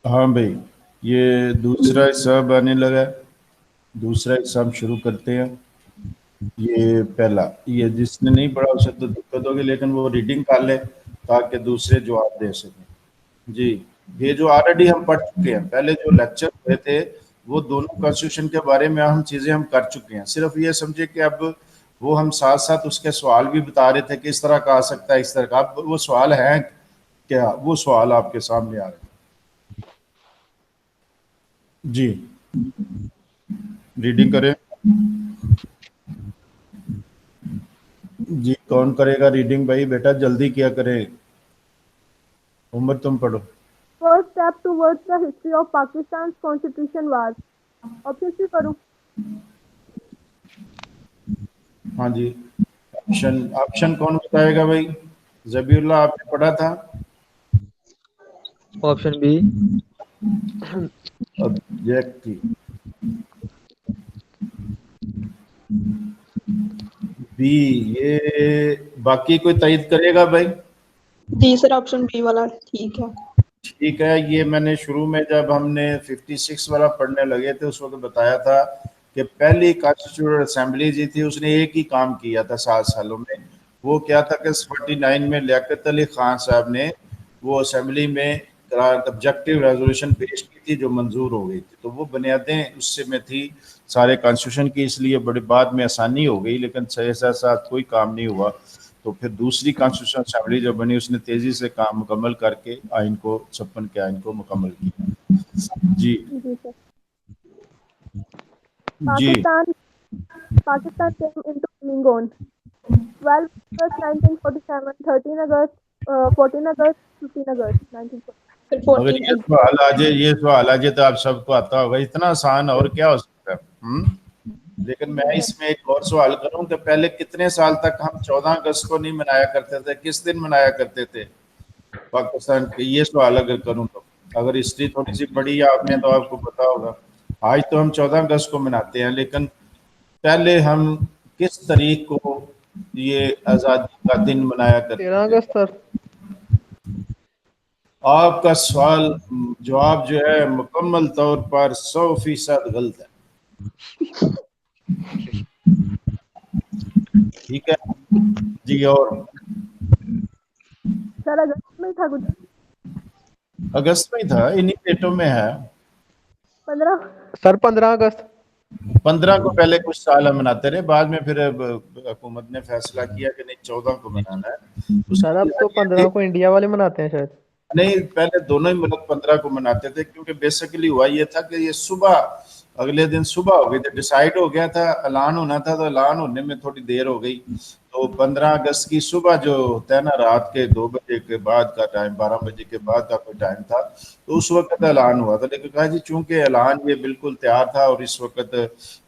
हाँ भाई, ये दूसरा हिस्सा आने लगा है। दूसरा हिस्सा हम शुरू करते हैं। ये पहला, ये जिसने नहीं पढ़ा उसे तो दिक्कत होगी, लेकिन वो रीडिंग कर ले ताकि दूसरे जवाब दे सकें। जी, ये जो ऑलरेडी हम पढ़ चुके हैं, पहले जो लेक्चर हुए थे वो दोनों कॉन्स्टिट्यूशन के बारे में हम चीज़ें हम कर चुके हैं। सिर्फ ये समझे कि अब वो हम साथ साथ उसके सवाल भी बता रहे थे कि इस तरह का आ सकता है, इस तरह का। अब वो सवाल है क्या, वो सवाल आपके सामने आ रहे हैं। जी, रीडिंग करें। जी, कौन करेगा रीडिंग? भाई बेटा जल्दी किया करें, उम्र तुम पढ़ो। First step towards the history of Pakistan's constitution was. Option C करूं? हाँ जी, ऑप्शन ऑप्शन कौन बताएगा भाई? जबीउल्लाह, आपने पढ़ा था? Option B. Objective B. ये बाकी कोई तईद करेगा भाई? जी सर, ऑप्शन बी वाला ठीक है। ठीक है, ये मैंने शुरू में जब हमने 56 वाला पढ़ने लगे थे उस वक्त बताया था कि पहली कॉन्स्टिट्यूएंट असेंबली जी थी उसने एक ही काम किया था 7 सालों में। वो क्या था कि 49 में लियाकत अली खान साहब ने वो असेंबली में ऑब्जेक्टिव रेजोल्यूशन पेश की थी जो मंजूर हो गई थी। तो वो बुनियादें उससे में थी सारे कॉन्स्टिट्यूशन की, इसलिए बड़े बाद में आसानी हो गई, लेकिन 6 7 कोई काम नहीं हुआ। तो फिर दूसरी कॉन्स्टिट्यूशन असेंबली जो बनी उसने तेजी से काम मुकम्मल करके आइन को 56 के आइन को मुकम्मल किया। जी जी sir. Ji. Pakistan came into being on 12 August 1947, 13 August, 14 August, 15 August 1947. फिर अगर 14 ये सवाल आ जाए, ये सवाल आ जाए तो आप सबको आता होगा, इतना आसान और क्या हो सकता है। लेकिन मैं इसमें एक और सवाल करूं कि पहले कितने साल तक हम 14 अगस्त को नहीं मनाया करते थे? किस दिन मनाया करते थे पाकिस्तान के? ये सवाल अगर करूं तो, अगर हिस्ट्री थोड़ी सी पढ़ी है आपने तो आपको पता होगा। आज तो हम 14 अगस्त को मनाते हैं, लेकिन पहले हम किस तारीख को ये आज़ादी का दिन मनाया करते 13 थे? अगस्त सर। आपका सवाल जवाब जो है मुकम्मल तौर पर 100% गलत है। ठीक है जी। और सर अगस्त में था कुछ। अगस्त में ही था, इन्हीं डेटों में है। 15। सर 15 अगस्त। 15 को पहले कुछ साल हम मनाते रहे, बाद में फिर हुकूमत ने फैसला किया कि नहीं 14 को मनाना है। सर उसकी अब तो वजह ये 15 थी, को इंडिया वाले मनाते हैं शायद। नहीं पहले दोनों ही मुल्क 15 को मनाते थे, क्योंकि बेसिकली हुआ ये था कि ये सुबह, अगले दिन सुबह हो गई थी, डिसाइड हो गया था, ऐलान होना था, तो ऐलान होने में थोड़ी देर हो गई। तो 15 अगस्त की सुबह जो होता है ना, रात के 2 बजे के बाद का टाइम, 12 बजे के बाद का कोई टाइम था, तो उस वक्त ऐलान हुआ था। लेकिन कहा जी चूंकि ऐलान ये बिल्कुल तैयार था और इस वक्त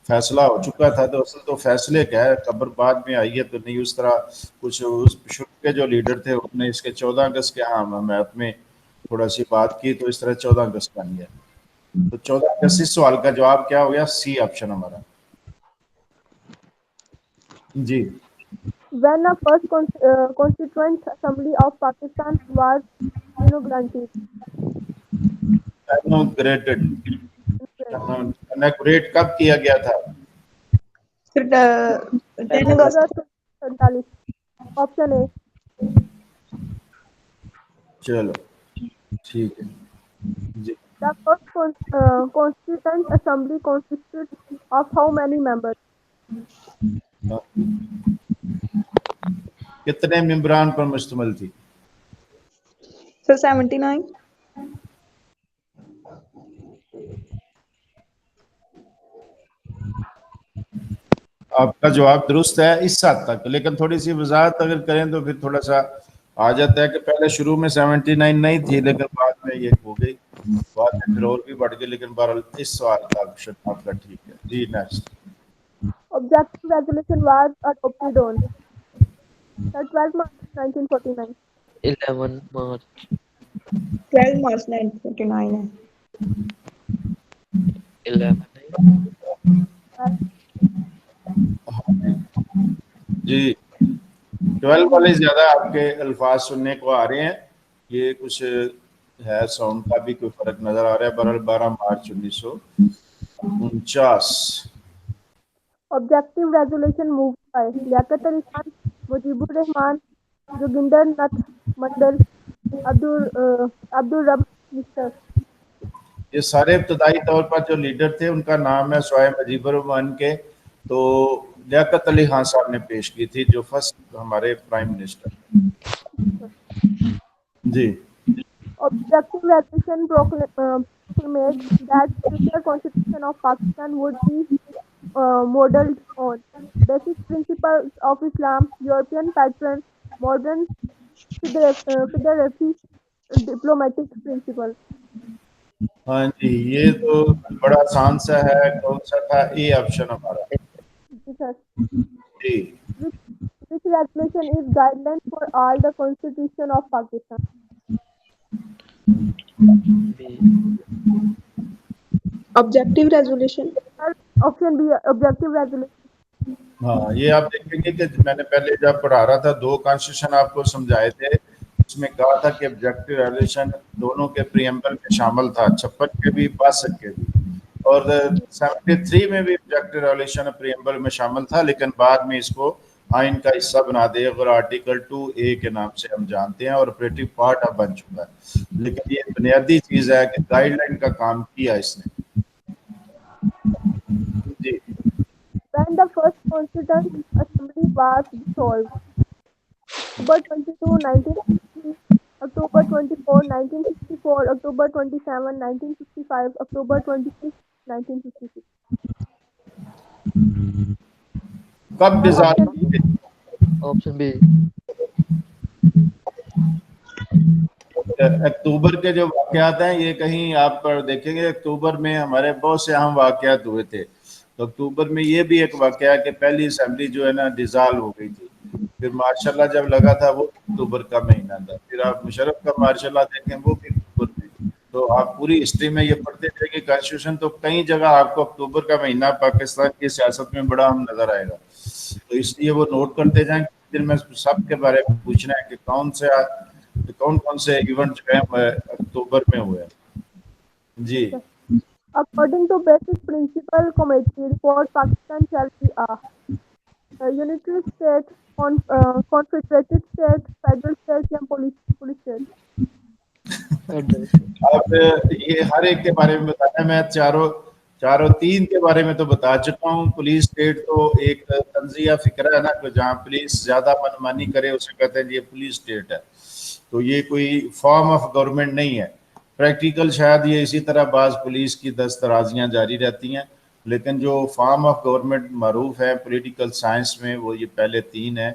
फैसला हो चुका था, तो असल तो फैसले क्या है, खबर बाद में आई है, तो नहीं उस तरह कुछ। उस शुरू के जो लीडर थे उन्होंने इसके 14 अगस्त के हमायत में थोड़ा सी बात की, तो इस तरह 14 अगस्त बन गया। तो 14 अगस्त, इस सवाल का जवाब क्या हो गया? सी ऑप्शन हमारा। जी। When the first Constituent Assembly of Pakistan was inaugurated. Inaugurated, inaugurate कब किया गया था? फिर 10 10 अगस्त। अगस्त 1947। Option A. चलो ठीक है जी। The first Constituent Assembly consisted of how many members? कितने मेंबरान पर मुश्तमिल थी? सर 79। आपका जवाब दुरुस्त है इस हद तक, लेकिन थोड़ी सी वजाहत अगर करें तो फिर थोड़ा सा आ जाता है कि पहले शुरू में 79 नहीं थी, लेकिन बाद में ये हो गई, बाद में फिर और भी बढ़ गई। लेकिन बहरहाल इस सवाल का ऑप्शन आपका ठीक है जी। Next. Objective resolution was adopted on the 12th March 1949. 11 मार्च। 12 मार्च 1949 है। 11 जी, 12 वाले ज्यादा आपके अल्फाज सुनने को आ रहे हैं। ये कुछ है, साउंड का भी कोई फर्क नजर आ रहा है। 12 मार्च 1949। Objective resolution moved by Liaquat Ali Khan, Mujibur Rahman, Joginder नाथ मंडल, अब्दुल रब मिस्टर। ये सारे इब्तदाई तौर पर जो लीडर थे उनका नाम है स्वाय मुजीबुर रहमान के। तो लियाकत अली खान साहब ने पेश की थी, जो फर्स्ट हमारे prime minister. Ji. Objective resolution proclaimed that future constitution of Pakistan would be modeled on basic principles of Islam, European pattern, modern federacy, diplomatic principles. हाँ जी, ये तो बड़ा आसान सा है। कौन सा था? ए ऑप्शन हमारा। Sir, जी। which resolution is guideline for all the constitution of Pakistan? B. Objective resolution. Sir, option B, objective resolution. हाँ, ये आप देखेंगे कि मैंने पहले जब पढ़ा रहा था 2 कॉन्स्टिट्यूशन आपको समझाए थे, उसमें कहा था कि ऑब्जेक्टिव रेजोल्यूशन दोनों के प्रीएम्बल में शामिल था, 56 के भी 62 के भी, और 73 में भी ऑब्जेक्टिव रेजोल्यूशन प्रीएम्बल में शामिल था, लेकिन बाद में इसको आइन का हिस्सा बना दिया और आर्टिकल 2A के नाम से हम जानते हैं और ऑपरेटिव पार्ट अब बन चुका है। लेकिन ये बुनियादी चीज है कि गाइडलाइन का काम किया इसने। जी। When the first Constituent Assembly was dissolved, October 22, 1960, October 24, 1964, October 27, 1965, October 26, 1956. कब डिसॉल्व हुए? Option B. अक्टूबर के जो वाकयात हैं ये कहीं आप पर देखेंगे, अक्टूबर में हमारे बहुत से अहम वाकयात हुए थे। तो अक्टूबर में ये भी एक वाकया है कि पहली असेंबली जो है ना डिसॉल्व हो गई थी। फिर मार्शल जब लगा था वो अक्टूबर का महीना था। फिर आप मुशर्रफ का मार्शल देखें वो भी अक्टूबर में। तो आप पूरी हिस्ट्री में ये पढ़ते जाएंगे कॉन्स्टिट्यूशन तो कई जगह आपको अक्टूबर का महीना पाकिस्तान की सियासत में बड़ा अहम नजर आएगा। तो इसलिए वो नोट करते जाएं। फिर मैं सब के बारे में पूछना है कि कौन कौन से इवेंट जो है अक्टूबर में हुए हैं। जी। According to basic principle committee report, Pakistan shall be a unitary state, confederated state, federal state, या police state. अब ये हर एक के बारे में बताना है। मैं चारों 3 के बारे में तो बता चुका हूँ। पुलिस स्टेट तो एक तंजिया फिक्र है ना, कि जहाँ पुलिस ज्यादा मनमानी करे उसे कहते हैं ये पुलिस स्टेट है। तो ये कोई फॉर्म ऑफ गवर्नमेंट नहीं है। प्रैक्टिकल शायद ये इसी तरह बाज पुलिस की दस्तराजियां जारी रहती हैं, लेकिन जो फॉर्म ऑफ गवर्नमेंट मरूफ है पॉलिटिकल साइंस में वो ये पहले 3 है।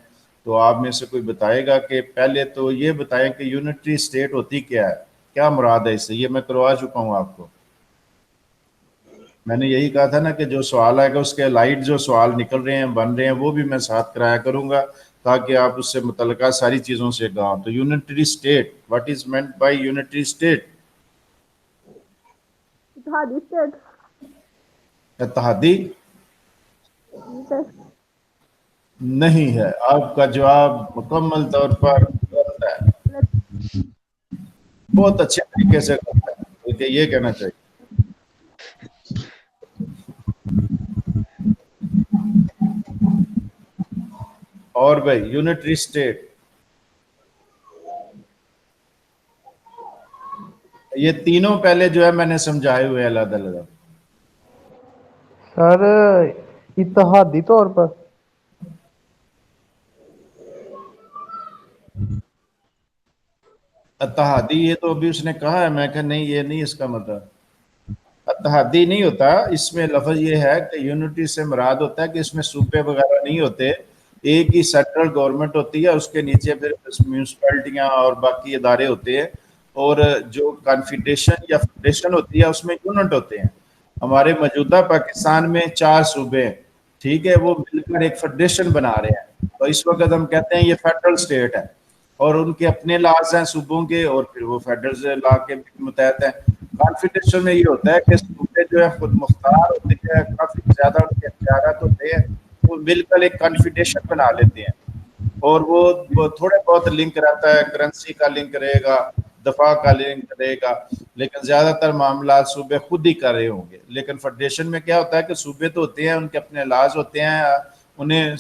तो आप में से कोई बताएगा कि पहले तो ये बताएं कि यूनिटरी स्टेट होती क्या है, क्या मुराद है इससे? ये मैं करवा चुका हूँ आपको। मैंने यही कहा था ना कि जो सवाल आएगा उसके लाइट जो सवाल निकल रहे हैं बन रहे हैं वो भी मैं साथ कराया करूंगा, ताकि आप उससे मुतल्लिका सारी चीजों से गाओ। तो unitary state, what is meant by unitary state? इत्तेहादी स्टेट। इत्तेहादी नहीं है। आपका जवाब मुकम्मल तौर पर गलत है। बहुत अच्छे तरीके से गलत है, बल्कि ये कहना चाहिए। और भाई यूनिटरी स्टेट ये तीनों पहले जो है मैंने समझाए हुए अलग-अलग। सर इत्तेहादी तौर पर। इत्तेहादी ये तो अभी उसने कहा है, मैं कहा नहीं ये नहीं इसका मतलब। इत्तेहादी नहीं होता, इसमें लफ्ज ये है कि यूनिटी से मुराद होता है कि इसमें सूबे वगैरह नहीं होते, एक ही सेंट्रल गवर्नमेंट होती है, उसके नीचे फिर म्यूनसिपैलिटियां और बाकी इदारे होते हैं, और जो कॉन्फेडरेशन या फेडरेशन होती है उसमें यूनिट होते हैं। हमारे मौजूदा पाकिस्तान में 4 सूबे हैं, ठीक है, वो मिलकर एक फेडरेशन बना रहे हैं। तो इस वक्त हम कहते हैं ये फेडरल स्टेट है, और उनके अपने लाज हैं सूबों के, और फिर वो फेडरल लॉ के मुतहत हैं। कॉन्फेडरेशन में ये होता है कि सूबे जो है खुद मुख्तार होते हैं, काफी ज्यादा उनके इख्तियारात होते हैं, वो मिलकर एक कॉन्फेडरेशन बना लेते हैं, और वो थोड़े बहुत लिंक रहता है, करेंसी का लिंक रहेगा, दफा करेगा, लेकिन ज्यादातर मामला सूबे खुद ही कर रहे होंगे। लेकिन फेडरेशन में क्या होता है कि सूबे तो होते हैं, उनके अपने लाज होते हैं, उन्हें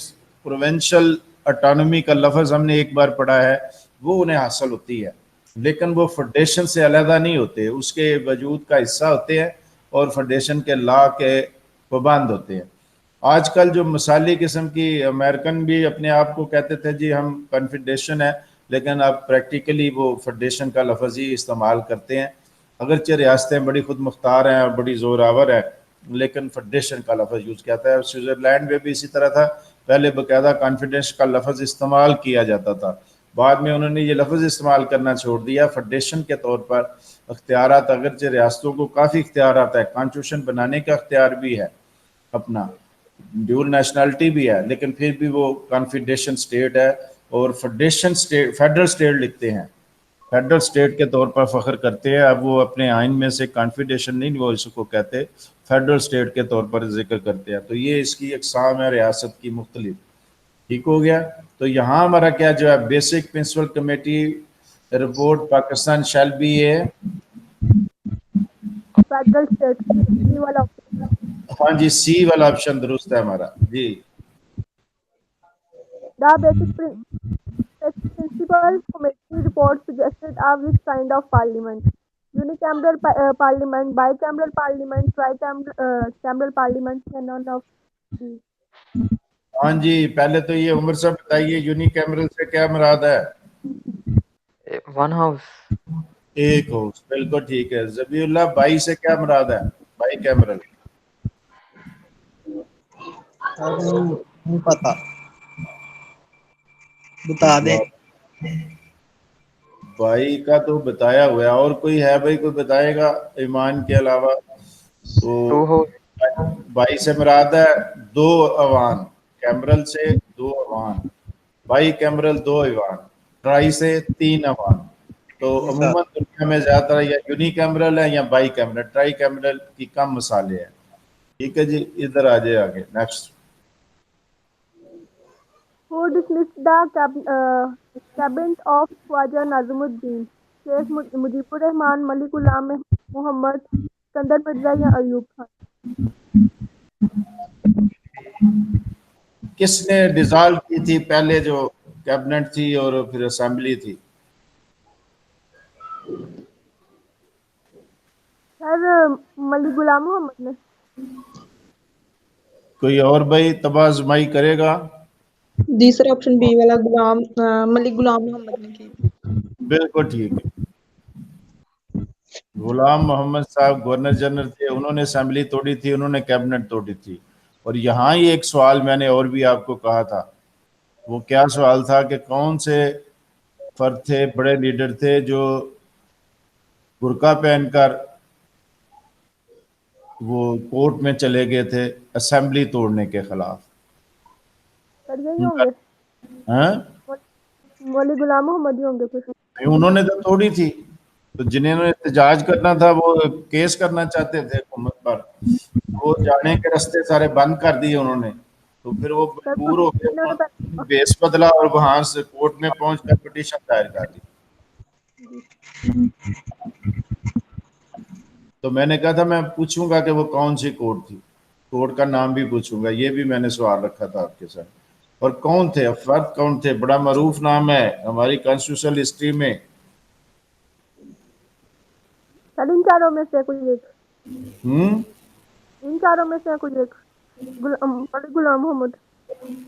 प्रोविंशियल ऑटोनॉमी का लफ्ज हमने एक बार पढ़ा है, वो उन्हें हासिल होती है, लेकिन वो फेडरेशन से अलहदा नहीं होते, उसके वजूद का हिस्सा होते हैं और फेडरेशन के लॉ के पाबंद होते हैं। आजकल जो मिसाली किस्म की, अमेरिकन भी अपने आप को कहते थे जी हम कन्फेडरेशन है, लेकिन अब प्रैक्टिकली वो फेडरेशन का लफ्ज़ ही इस्तेमाल करते हैं। अगरचे रियासतें बड़ी खुद मुख्तार हैं और बड़ी ज़ोरावर है, लेकिन फेडरेशन का लफ्ज़ यूज़ किया जाता है। स्विट्ज़रलैंड में भी इसी तरह था, पहले बाकायदा कॉन्फिडेंस का लफ्ज़ इस्तेमाल किया जाता था, बाद में उन्होंने ये लफ्ज़ इस्तेमाल करना छोड़ दिया। फेडरेशन के तौर पर अख्तियारात, अगरचे रियासतों को काफ़ी इख्तियारात है, कॉन्स्टिट्यूशन बनाने का अख्तियार भी है, अपना ड्यूल नेशनलिटी भी है, लेकिन फिर भी वो कॉन्फेडरेशन स्टेट है और फेडरेशन स्टेट, फेडरल स्टेट लिखते हैं, फेडरल स्टेट के तौर पर फख्र करते हैं। अब वो अपने आइन में से कॉन्फेडरेशन नहीं, वो इसको कहते फेडरल स्टेट के तौर पर जिक्र करते हैं। तो ये इसकी अक़साम है रियासत की मुख्तलिफ। ठीक हो गया। तो यहाँ हमारा क्या जो है, basic principle committee report Pakistan shall be है, फेडरल स्टेट वाला option. हाँ जी, सी वाला ऑप्शन दुरुस्त है हमारा जी। The basic principal committee report suggested a which kind of parliament: unicameral parliament, bicameral parliament, tricameral parliament, and none of these. हाँ जी, पहले तो ये उमर साहब बताइए, यूनिकैमरल से क्या मुराद है? One house. एक हाउस, बिल्कुल ठीक है। जबीउल्लाह, बाई से क्या मुराद है? By cameral. नहीं पता, बता दे। बाई का तो बताया हुआ है, और कोई है भाई, कोई बताएगा ईमान के अलावा? तो बाई से मुराद है दो अवान, कैमरल से दो अवान, बाई कैमरल दो अवान, ट्राई से तीन अवान। तो अमूमन दुनिया में ज्यादातर या यूनिकैमरल है या बाई कैमरल, ट्राई कैमरल की कम मिसालें हैं। ठीक है जी, इधर आ जाए आगे, next. Who dismissed the cabinet of Khwaja Nazimuddin? Sheikh Mujibur Rahman, Malik Ghulam Muhammad, Sikandar Mirza या अयूब खान? किसने डिसॉल्व की थी पहले, जो कैबिनेट थी और फिर असेंबली थी? सर मलिक गुलाम मोहम्मद ने। कोई और भाई तबाज़ुमाई करेगा? दूसरा ऑप्शन बी वाला मलिक गुलाम मोहम्मद ने की। बिल्कुल ठीक है। गुलाम मोहम्मद साहब गवर्नर जनरल थे, उन्होंने असेंबली तोड़ी थी, उन्होंने कैबिनेट तोड़ी थी। और यहाँ ही एक सवाल मैंने और भी आपको कहा था, वो क्या सवाल था कि कौन से फर्द थे, बड़े लीडर थे जो बुर्का पहनकर वो कोर्ट में चले गए थे असेंबली तोड़ने के खिलाफ? सर यही होंगे, हैं? मलिक गुलाम मोहम्मद ही होंगे कुछ। उन्होंने तो तोड़ी थी, तो जिन्होंने एहतजाज करना था वो केस करना चाहते थे हुकूमत पर, वो जाने के रास्ते सारे बंद कर दिए उन्होंने। तो फिर वो मजबूर हो गए, बेस बदला और वहां से कोर्ट में पहुंचकर पिटीशन दायर कर दी। तो मैंने कहा था मैं पूछूंगा कि वो कौन सी कोर्ट थी, कोर्ट का नाम भी पूछूंगा, ये भी मैंने सवाल रखा था आपके साथ। और कौन थे अफराद, कौन थे? बड़ा मरूफ नाम है हमारी कॉन्स्टिट्यूशनल हिस्ट्री में। सर इन चारों में से कोई एक, हम्म, इन चारों में से कोई एक, मलिक गुलाम मोहम्मद।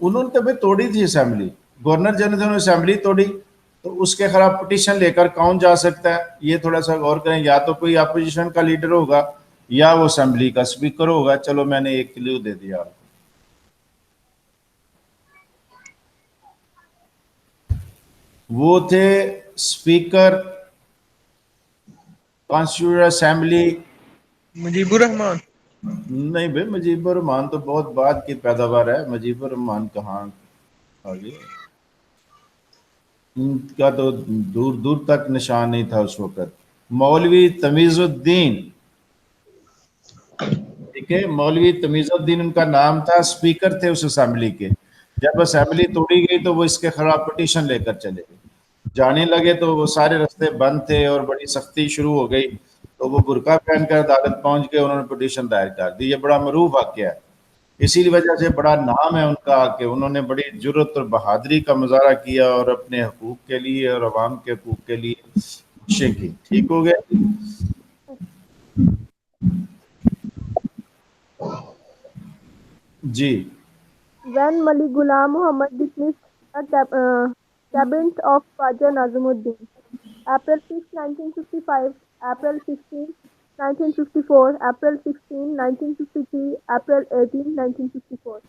उन्होंने तो भाई तोड़ी थी असेंबली, गवर्नर जनरल ने असेंबली तोड़ी, तो उसके खिलाफ पिटीशन लेकर कौन जा सकता है? ये थोड़ा सा गौर करें, या तो कोई अपोजिशन का लीडर होगा या वो असेंबली का स्पीकर होगा। चलो मैंने एक क्लू दे दिया आपको। वो थे speaker constituent assembly. Mujibur Rahman. नहीं भाई, मुजीबुर रहमान तो बहुत बाद की पैदावार है, मुजीबुर रहमान कहाँ आगे, उनका तो दूर दूर तक निशान नहीं था उस वक्त। मौलवी तमीजुद्दीन, ठीक है, मौलवी तमीजुद्दीन उनका नाम था, स्पीकर थे उस असेंबली के। जब असेंबली तोड़ी गई तो वो इसके खिलाफ पिटीशन लेकर चले गए। जाने लगे तो वो सारे रास्ते बंद थे और बड़ी सख्ती शुरू हो गई, तो वो बुर्का पहनकर अदालत पहुंच गए, उन्होंने पिटीशन दायर कर दी। ये बड़ा मरूफ वाकया है, इसी वजह से बड़ा नाम है उनका कि उन्होंने बड़ी जुर्रत और बहादुरी का मुजाहरा किया और अपने हकूक के लिए और अवाम के हकूक के लिए कोशिशें की। ठीक हो गया जी। When Malik Ghulam Muhammad dismissed the cabinet of Khwaja Nazimuddin, April 6, 1955, April 16, 1954, April 16, 1953, April 18, 1954.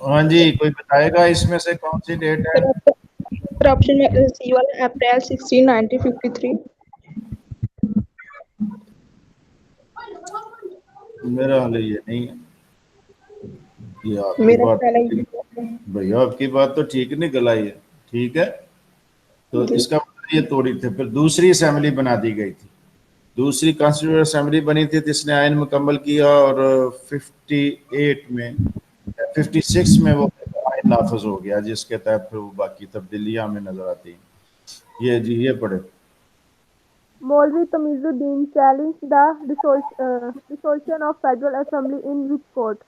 हाँ जी, कोई बताएगा इसमें से कौन सी डेट है? सर ऑप्शन में सी वाला अप्रैल 16 1953। मेरा हाल ये नहीं है, ये आपकी मेरा बात पहला ही भैया, आपकी बात तो ठीक निकल आई है। ठीक है, तो इसका मतलब ये तोड़ी थे, फिर दूसरी असेंबली बना दी गई थी, दूसरी कॉन्स्टिट्यूएंट असेंबली बनी थी, जिसने आयन मुकम्मल किया और 58 में 56 में वो आयन नाफिज हो गया, जिसके तहत फिर वो बाकी तब्दीलियां हमें नजर आती हैं। ये जी, ये पढ़े। Maulvi Tamizuddin challenged the dissolution of Federal Assembly in which court?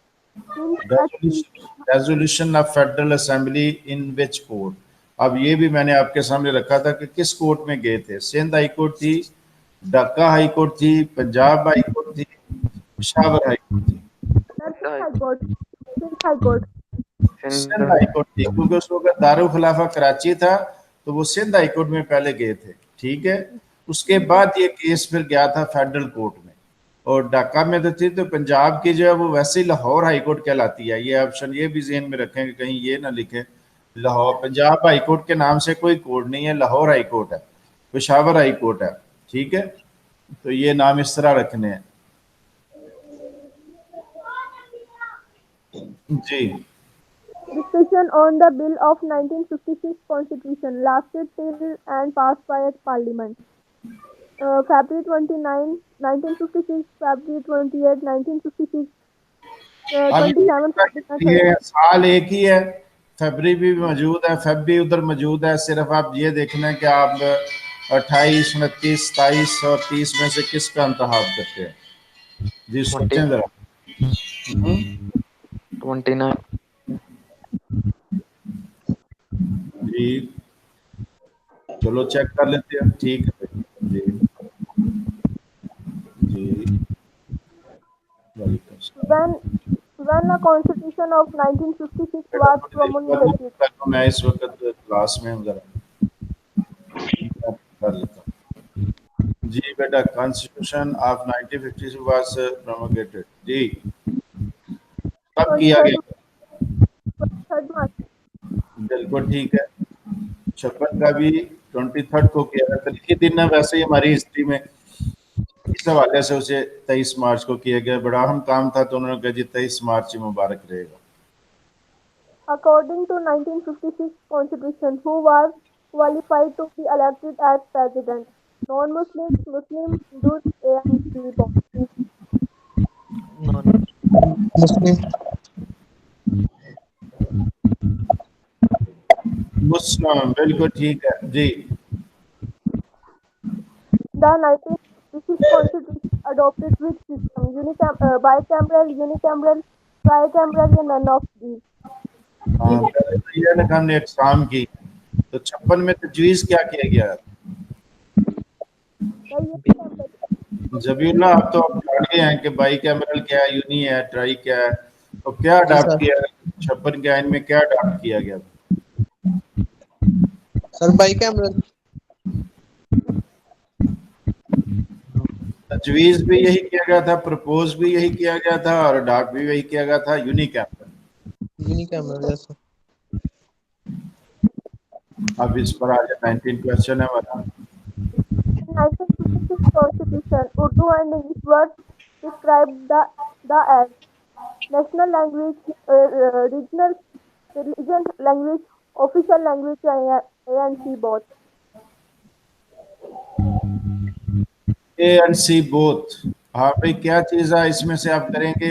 Resolution of federal assembly in which court? अब ये भी मैंने आपके सामने रखा था कि किस कोर्ट में गए थे। सिंध हाई कोर्ट थी, ढाका हाई कोर्ट थी, पंजाब हाई कोर्ट थी, पेशावर हाई कोर्ट थी। High Court. High Court. Sindh high court थी, क्योंकि उस वक्त दारुल खिलाफा कराची था, तो वो सिंध हाई कोर्ट में पहले गए थे। ठीक है, उसके बाद ये केस फिर गया था फेडरल कोर्ट में, और ढाका में तो थी, तो पंजाब की जो है वो वैसे ही लाहौर हाई कोर्ट कहलाती है। ये ऑप्शन ये भी ज़हन में रखें कि कहीं ये ना लिखें लाहौर, पंजाब हाई कोर्ट के नाम से कोई कोर्ट नहीं है, लाहौर हाई कोर्ट है, पेशावर हाई कोर्ट है। ठीक है, तो ये नाम इस तरह रखने हैं जी। Discussion on the bill of 1956 Constitution lasted till and passed by a parliament. February 29, 1956, February 28, 1956, 27, ये साल एक ही है, फरवरी भी मौजूद है, फेब भी उधर मौजूद है, सिर्फ आप ये देखना है कि आप 28, 29, 27 और 30 में से किसका इंतखाब करते हैं जी। सोचें जरा। 29। जी चलो चेक कर लेते हैं। ठीक है जी जी। when the Constitution of 1956 was promulgated. मैं इस वक्त क्लास में हूँ, जरा कर लेता हूँ जी। बेटा, कॉन्स्टिट्यूशन ऑफ 1956 वाज प्रोमोगेटेड जी, कब किया गया? 3rd March. बिल्कुल ठीक है, 56 का भी 23 को किया गया। तरीके दिन है वैसे ही हमारी हिस्ट्री में, इस हवाले से उसे 23 मार्च को किया गया। बड़ा अहम काम था, तो उन्होंने कहा जी 23 मार्च ही मुबारक रहेगा। According to 1956 Constitution, who was qualified to be elected as president? Non-Muslims, Muslims, Hindus, and both. मुस्लिम। मुस्लिम, बिल्कुल ठीक है जी। The 1956 Constitution adopted which system? Bicameral, unicameral, tricameral, या none of these? हाँ, पहले तो ये ना हमने एग्जाम की, तो 56 में तजवीज़ क्या किया गया? जबीउल्लाह, आप तो आप जान गए हैं कि बाई कैमरल क्या है, यूनी है, ट्राई क्या है, तो क्या अडॉप्ट किया 56 के आइन में, क्या अडॉप्ट किया गया? Sir by camera. तजवीज़ भी यही किया गया था, प्रपोज भी यही किया गया था, और अडॉप्ट भी यही किया गया था, यूनी कैमरल। यूनी कैमरा जैसा। अब इस पर आ जाए 19 क्वेश्चन है हमारा। 1956 Constitution, Urdu and English words describe the as national language, regional religion language, official language, and C both. A and C both. हाँ भाई, क्या चीज है इसमें से आप करेंगे?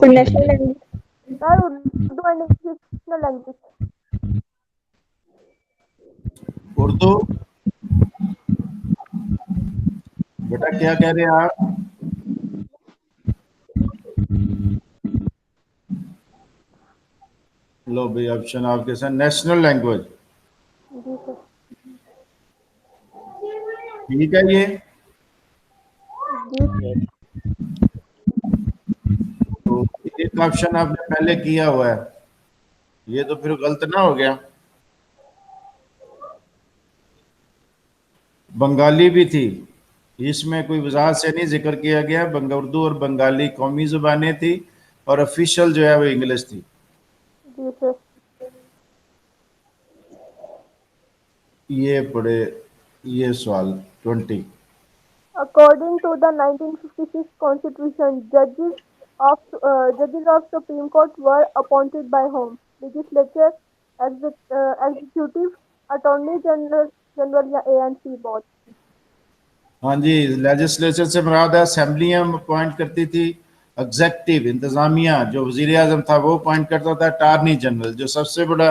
National language. Sir, Urdu and English is national language. Urdu, बेटा क्या कह रहे हैं आप? लो भाई ऑप्शन आपके साथ, नेशनल लैंग्वेज, जी सर। ठीक है ये। जी सर। तो एक ऑप्शन आपने पहले किया हुआ है, ये तो फिर गलत ना हो गया। बंगाली भी थी, इसमें कोई वजाहत से नहीं जिक्र किया गया। उर्दू और बंगाली कौमी जुबानें थी और ऑफिशियल जो है वो इंग्लिश थी। जी सर। ये पढ़े ये सवाल 20। According to the 1956 Constitution, judges of Supreme Court were appointed by whom? Legislature, executive, Attorney General या A and C both? हाँ जी, लेजिस्लेचर से मुराद है असेंबलियां अपॉइंट करती थी, एग्जेक्टिव इंतजामिया जो वजीर आजम था वो अपॉइंट करता था, अटारनी जनरल जो सबसे बड़ा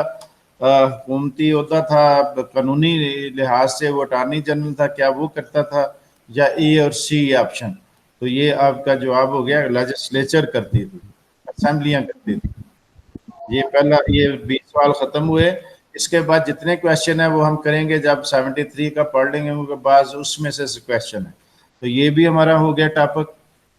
हुकूमती ओहदा था कानूनी लिहाज से वो अटारनी जनरल था, क्या वो करता था, या ए और सी ऑप्शन। तो ये आपका जवाब हो गया, लेजिस्लेचर करती थी, असेंबलियां करती थी। ये पहला, ये 20 सवाल खत्म हुए। इसके बाद जितने क्वेश्चन है वो हम करेंगे जब 73 का पढ़ लेंगे उनके बाद, उसमें से क्वेश्चन है। तो ये भी हमारा हो गया टॉपिक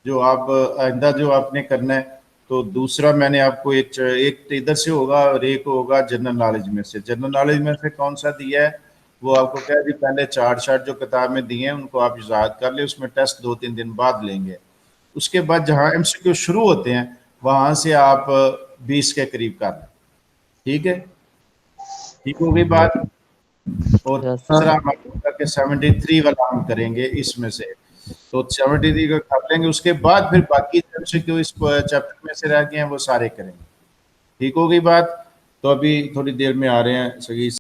जो आप आइंदा जो आपने करना है। तो दूसरा मैंने आपको एक इधर से होगा और एक होगा जनरल नॉलेज में से। जनरल नॉलेज में से कौन सा दिया है वो आपको कह दी, पहले चार्ट शार्ट जो किताब में दिए हैं उनको आप याद कर ले, उसमें टेस्ट 2-3 दिन बाद लेंगे। उसके बाद जहाँ MCQ शुरू होते हैं वहां से आप 20 के करीब कर लें, ठीक है, ठीक हो गई बात। और दूसरा हमारा कि 73 वाला हम करेंगे इसमें से, तो 73 का कर लेंगे, उसके बाद फिर बाकी MCQ इस चैप्टर में से रह गए हैं वो सारे करेंगे, ठीक हो गई बात। तो अभी थोड़ी देर में आ रहे हैं सगी